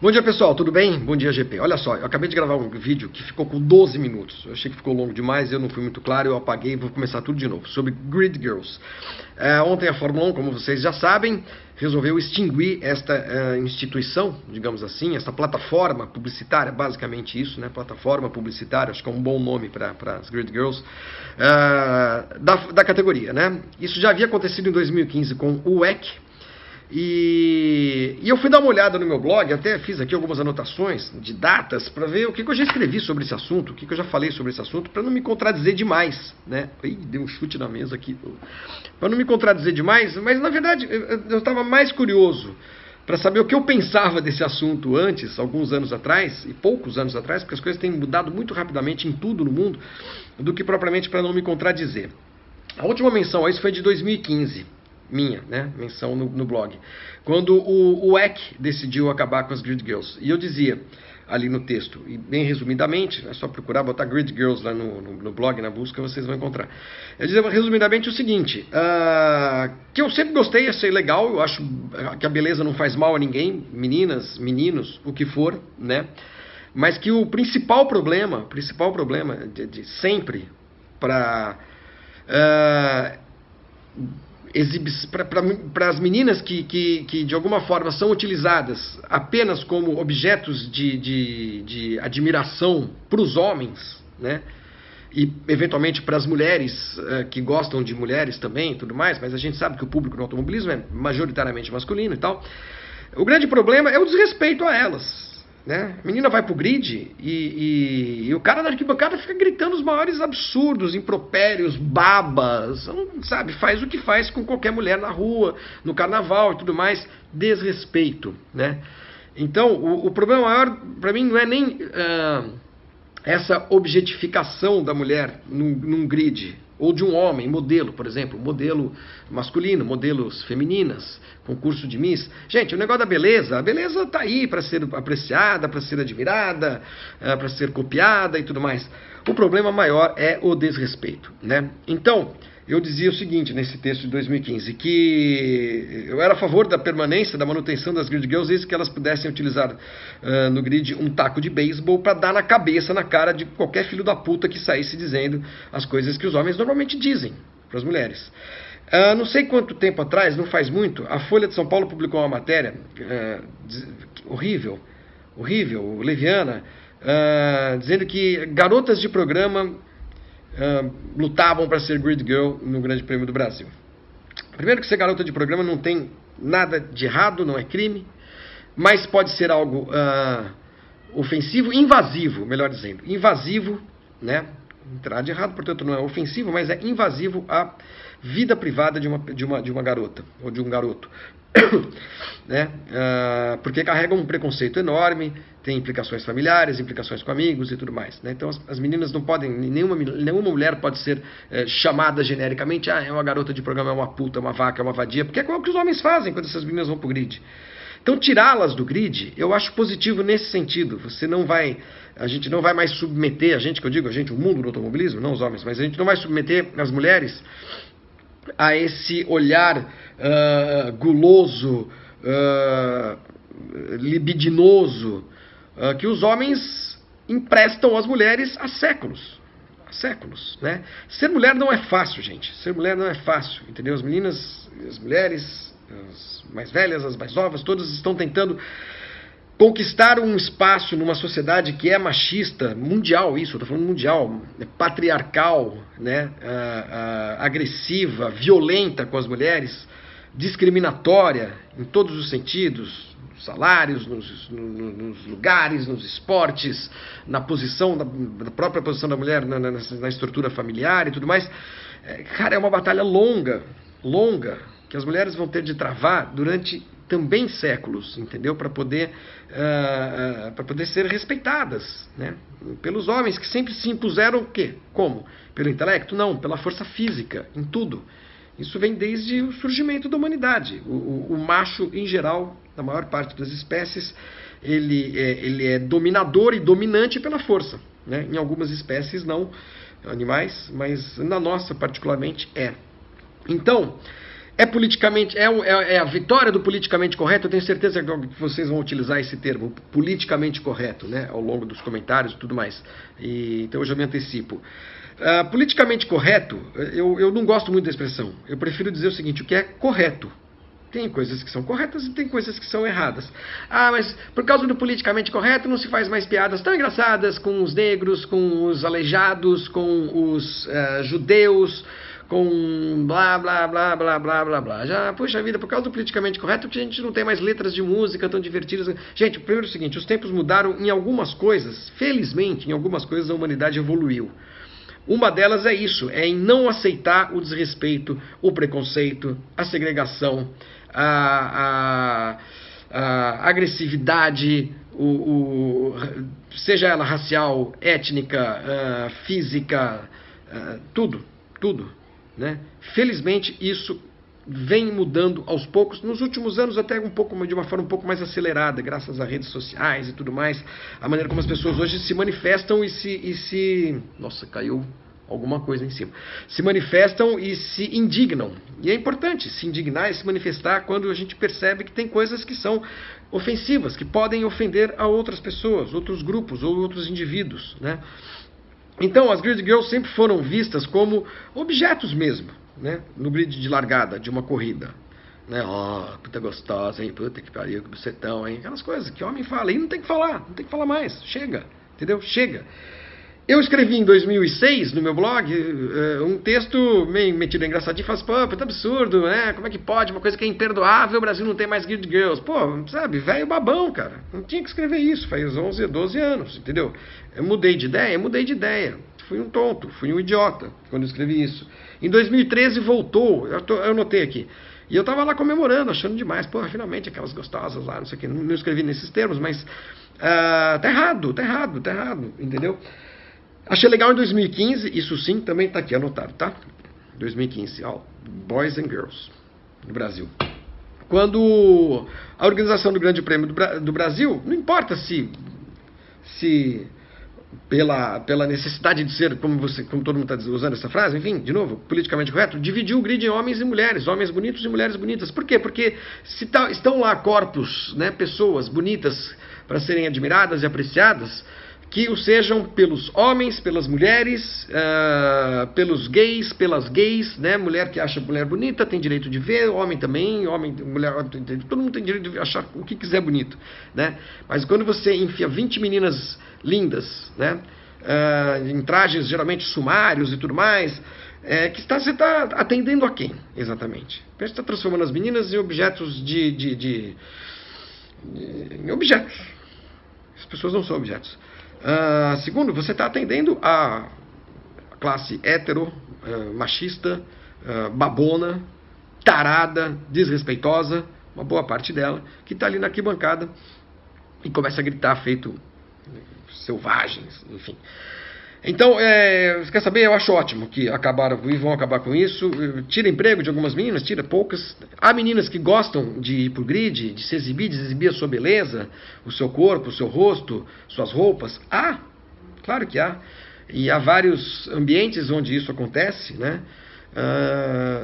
Bom dia, pessoal, tudo bem? Bom dia, GP. Olha só, eu acabei de gravar um vídeo que ficou com 12 minutos. Eu achei que ficou longo demais, eu não fui muito claro, eu apaguei e vou começar tudo de novo. Sobre Grid Girls. Ontem a Fórmula 1, como vocês já sabem, resolveu extinguir esta instituição, digamos assim, essa plataforma publicitária, basicamente isso, né? Plataforma publicitária, acho que é um bom nome para as Grid Girls, da categoria, né? Isso já havia acontecido em 2015 com o WEC. E eu fui dar uma olhada no meu blog, até fiz aqui algumas anotações de datas para ver o que eu já escrevi sobre esse assunto, o que eu já falei sobre esse assunto, para não me contradizer demais, né? Ih, deu um chute na mesa aqui. Para não me contradizer demais, mas na verdade eu estava mais curioso para saber o que eu pensava desse assunto antes, alguns anos atrás, e poucos anos atrás, porque as coisas têm mudado muito rapidamente em tudo no mundo, do que propriamente para não me contradizer. A última menção a isso foi de 2015. Minha, né, menção no blog, quando o WEC decidiu acabar com as Grid Girls. E eu dizia ali no texto, e bem resumidamente, é só procurar, botar Grid Girls lá no blog, na busca, vocês vão encontrar. Eu dizia resumidamente o seguinte, que eu sempre gostei, achei legal, eu acho que a beleza não faz mal a ninguém, meninas, meninos, o que for, né, mas que o principal problema de sempre para as meninas que de alguma forma são utilizadas apenas como objetos de admiração para os homens, né? E eventualmente para as mulheres que gostam de mulheres também e tudo mais, mas a gente sabe que o público no automobilismo é majoritariamente masculino e tal. O grande problema é o desrespeito a elas. Né? A menina vai pro grid e o cara da arquibancada fica gritando os maiores absurdos, impropérios, babas, sabe? Faz o que faz com qualquer mulher na rua, no carnaval e tudo mais, desrespeito, né? Então, o problema maior para mim não é nem essa objetificação da mulher num grid, ou de um homem, modelo, por exemplo, modelo masculino, modelos femininas, concurso de Miss. Gente, o negócio da beleza, a beleza está aí para ser apreciada, para ser admirada, para ser copiada e tudo mais. O problema maior é o desrespeito, né? Então, eu dizia o seguinte nesse texto de 2015, que eu era a favor da permanência, da manutenção das Grid Girls, desde que elas pudessem utilizar no grid um taco de beisebol para dar na cabeça, na cara de qualquer filho da puta que saísse dizendo as coisas que os homens normalmente dizem para as mulheres. Não sei quanto tempo atrás, não faz muito, a Folha de São Paulo publicou uma matéria horrível, leviana, dizendo que garotas de programa lutavam para ser Grid Girl no Grande Prêmio do Brasil. Primeiro que ser garota de programa não tem nada de errado, não é crime, mas pode ser algo ofensivo, invasivo, melhor dizendo, invasivo, né? Não terá de errado, portanto não é ofensivo, mas é invasivo à vida privada de uma garota, ou de um garoto. Né? Porque carrega um preconceito enorme, tem implicações familiares, implicações com amigos e tudo mais, né? Então as meninas não podem, nenhuma mulher pode ser chamada genericamente, é uma garota de programa, é uma puta, é uma vaca, é uma vadia, porque é o que os homens fazem quando essas meninas vão pro grid. Então tirá-las do grid, eu acho positivo nesse sentido. A gente não vai mais submeter, o mundo do automobilismo, não os homens, mas a gente não vai submeter as mulheres a esse olhar guloso, libidinoso, que os homens emprestam às mulheres há séculos. Há séculos, né? Ser mulher não é fácil, gente. Ser mulher não é fácil, entendeu? As meninas, as mulheres, as mais velhas, as mais novas, todas estão tentando conquistar um espaço numa sociedade que é machista, mundial isso, eu estou falando mundial, patriarcal, né, agressiva, violenta com as mulheres, discriminatória em todos os sentidos, nos salários, nos lugares, nos esportes, na posição, na própria posição da mulher, na estrutura familiar e tudo mais. Cara, é uma batalha longa, que as mulheres vão ter de travar durante também séculos, entendeu? Para poder ser respeitadas, né? Pelos homens que sempre se impuseram o quê? Como? Pelo intelecto? Não, pela força física, em tudo. Isso vem desde o surgimento da humanidade. O macho, em geral, na maior parte das espécies, ele é dominador e dominante pela força, né? Em algumas espécies não, animais, mas na nossa particularmente é. Então, É politicamente, é a vitória do politicamente correto. Eu tenho certeza que vocês vão utilizar esse termo, politicamente correto, né, ao longo dos comentários e tudo mais. Então eu já me antecipo. Politicamente correto, eu não gosto muito da expressão. Eu prefiro dizer o seguinte: o que é correto. Tem coisas que são corretas e tem coisas que são erradas. Mas por causa do politicamente correto não se faz mais piadas tão engraçadas com os negros, com os aleijados, com os judeus, com blá, blá, blá, blá, blá, blá, blá. Já, puxa vida, por causa do politicamente correto que a gente não tem mais letras de música tão divertidas. Gente, primeiro é o seguinte: os tempos mudaram em algumas coisas. Felizmente, em algumas coisas a humanidade evoluiu. Uma delas é isso, é em não aceitar o desrespeito, o preconceito, a segregação, a agressividade, seja ela racial, étnica, física, tudo, né? Felizmente isso vem mudando aos poucos, nos últimos anos até de uma forma um pouco mais acelerada, graças às redes sociais e tudo mais, a maneira como as pessoas hoje se manifestam e se... Nossa, caiu alguma coisa em cima. Se manifestam e se indignam. E é importante se indignar e se manifestar quando a gente percebe que tem coisas que são ofensivas, que podem ofender a outras pessoas, outros grupos ou outros indivíduos, né? Então, as grid girls sempre foram vistas como objetos mesmo, né, no grid de largada de uma corrida, né? Puta gostosa, hein? Puta que pariu, que bucetão, hein? Aquelas coisas que homem fala, e não tem que falar mais, chega, entendeu? Chega. Eu escrevi em 2006 no meu blog um texto meio metido engraçadinho, faz, pô, puta absurdo, né? Como é que pode? Uma coisa que é imperdoável, o Brasil não tem mais grid girls. Pô, sabe, velho babão, cara. Não tinha que escrever isso, faz 11, 12 anos, entendeu? Eu mudei de ideia. Fui um tonto, fui um idiota quando eu escrevi isso. Em 2013 voltou, eu notei aqui. E eu tava lá comemorando, achando demais. Pô, finalmente aquelas gostosas lá, não sei o que. Não escrevi nesses termos, mas tá errado, entendeu? Achei legal em 2015, isso sim, também tá aqui anotado, tá? 2015, ó, Boys and Girls, no Brasil. Quando a organização do Grande Prêmio do Brasil, não importa se pela necessidade de ser, como todo mundo está usando essa frase, enfim, de novo, politicamente correto, dividiu o grid em homens e mulheres, homens bonitos e mulheres bonitas. Por quê? Porque estão lá corpos, né, pessoas bonitas para serem admiradas e apreciadas, que o sejam pelos homens, pelas mulheres, pelos gays, pelas gays, né? Mulher que acha mulher bonita tem direito de ver, homem também, mulher, todo mundo tem direito de achar o que quiser bonito, né? Mas quando você enfia 20 meninas lindas, né? Em trajes geralmente sumários e tudo mais, você está atendendo a quem, exatamente? Você está transformando as meninas em objetos em objetos. As pessoas não são objetos. Segundo, você está atendendo a classe hétero, machista, babona, tarada, desrespeitosa, uma boa parte dela, que está ali na arquibancada e começa a gritar feito selvagens, enfim. Então, você quer saber? Eu acho ótimo que vão acabar com isso. Tira emprego de algumas meninas, tira poucas. Há meninas que gostam de ir pro grid, de se exibir, de exibir a sua beleza, o seu corpo, o seu rosto, suas roupas. Claro que há. E há vários ambientes onde isso acontece, né?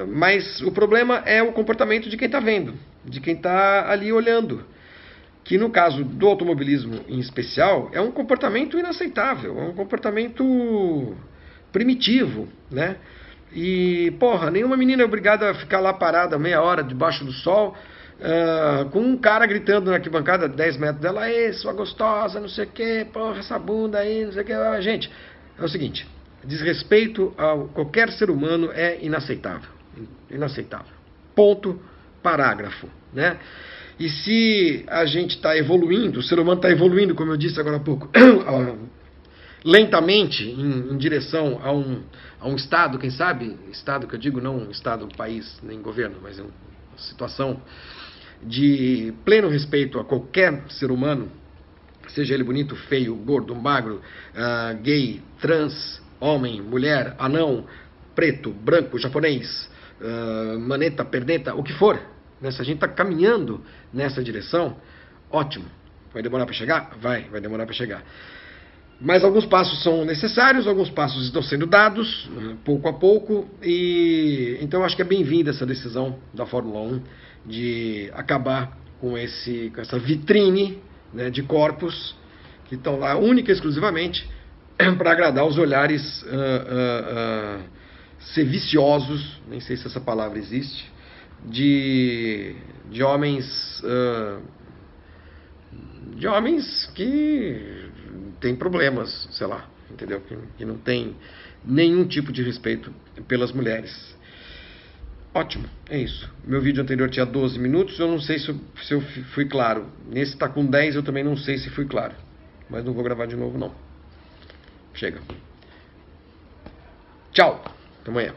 Mas o problema é o comportamento de quem está vendo, de quem está ali olhando. Que no caso do automobilismo em especial, é um comportamento inaceitável, é um comportamento primitivo, né? E, porra, nenhuma menina é obrigada a ficar lá parada meia hora debaixo do sol, com um cara gritando na arquibancada 10 metros dela, sua gostosa, não sei o que, porra, essa bunda aí, não sei o que. Gente, é o seguinte, desrespeito a qualquer ser humano é inaceitável. Inaceitável. Ponto, parágrafo, né? E se a gente está evoluindo, o ser humano está evoluindo, como eu disse agora há pouco, lentamente em direção a um Estado, quem sabe, Estado que eu digo não um Estado, um país, nem governo, mas é uma situação de pleno respeito a qualquer ser humano, seja ele bonito, feio, gordo, magro, gay, trans, homem, mulher, anão, preto, branco, japonês, maneta, perneta, o que for. Se a gente está caminhando nessa direção, ótimo. Vai demorar para chegar? Vai demorar para chegar. Mas alguns passos são necessários, alguns passos estão sendo dados, pouco a pouco, e então eu acho que é bem-vinda essa decisão da Fórmula 1 de acabar com essa vitrine, né, de corpos que estão lá única e exclusivamente para agradar os olhares viciosos, nem sei se essa palavra existe, de homens que têm problemas, sei lá, entendeu? Que não tem nenhum tipo de respeito pelas mulheres. Ótimo, é isso. Meu vídeo anterior tinha 12 minutos, eu não sei se eu fui claro. Nesse está com 10, eu também não sei se fui claro. Mas não vou gravar de novo, não. Chega. Tchau. Até amanhã.